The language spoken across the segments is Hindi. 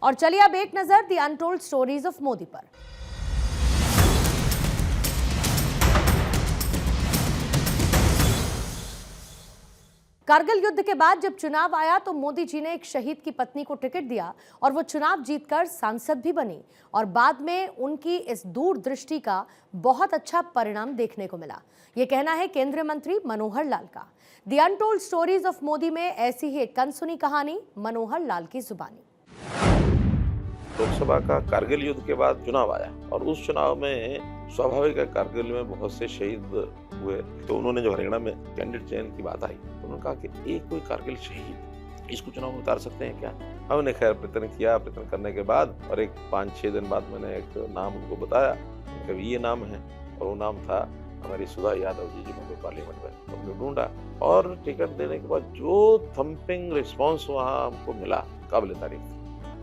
और चलिए अब एक नजर the untold stories of Modi पर। कारगिल युद्ध के बाद जब चुनाव आया तो मोदी जी ने एक शहीद की पत्नी को टिकट दिया और वो चुनाव जीतकर सांसद भी बनी और बाद में उनकी इस दूरदृष्टि का बहुत अच्छा परिणाम देखने को मिला। ये कहना है केंद्रीय मंत्री मनोहर लाल का। The untold stories of Modi में ऐसी ही एक अनसुनी कहानी मनोहर लाल की जुबानी। लोकसभा का कारगिल युद्ध के बाद चुनाव आया और उस चुनाव में स्वाभाविक है कारगिल में बहुत से शहीद हुए। तो उन्होंने जो हरियाणा में कैंडिडेट चयन की बात आई तो उन्होंने कहा कि एक कोई कारगिल शहीद इसको चुनाव में उतार सकते हैं क्या। हमने खैर प्रयत्न किया। प्रयत्न करने के बाद और एक 5-6 दिन बाद मैंने एक नाम उनको बताया कि ये नाम है और वो नाम था हमारी सुधा यादव जी जिन्होंने पार्लियामेंट में हमने ढूंढा और टिकट देने के बाद जो थम्पिंग रिस्पॉन्स वहाँ हमको मिला काबिल तारीफ था।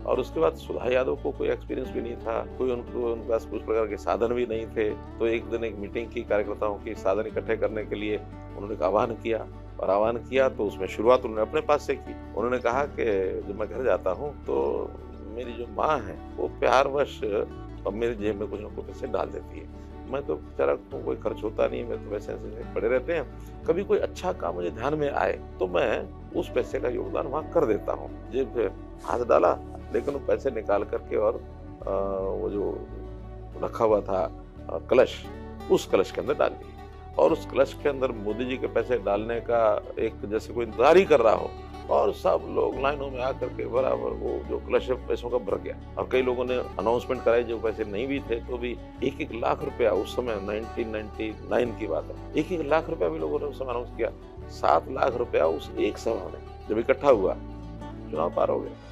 और उसके बाद सुधा यादव को कोई एक्सपीरियंस भी नहीं था, कोई उनके पास कुछ प्रकार के साधन भी नहीं थे। तो एक दिन एक मीटिंग की कार्यकर्ताओं की साधन इकट्ठे करने के लिए उन्होंने आह्वान किया और आह्वान किया तो उसमें शुरुआत उन्होंने अपने पास से की। उन्होंने कहा कि जब मैं घर जाता हूँ तो मेरी जो माँ है वो प्यारवश अब मेरी जेब में कुछ न कुछ पैसे डाल देती है। मैं तो बेचारा कोई खर्च होता नहीं, मैं तो वैसे पड़े रहते हैं। कभी कोई अच्छा काम मुझे ध्यान में आए तो मैं उस पैसे का योगदान वहाँ कर देता हूँ। जेब पे हाथ डाला लेकिन वो पैसे निकाल करके और वो जो रखा हुआ था कलश, उस कलश के अंदर डाल दिए। और उस कलश के अंदर मोदी जी के पैसे डालने का एक जैसे कोई इंतजार ही कर रहा हो और सब लोग लाइनों में आकर के बराबर वो जो कलश पैसों का भर गया। और कई लोगों ने अनाउंसमेंट कराई जो पैसे नहीं भी थे तो भी 1-1 लाख रुपया उस समय 1999 की बात है, 1-1 लाख रुपया भी लोगों ने उस समय अनाउंस किया। 7 लाख रुपया उस एक सभा में जब इकट्ठा हुआ चुनाव पार हो गया।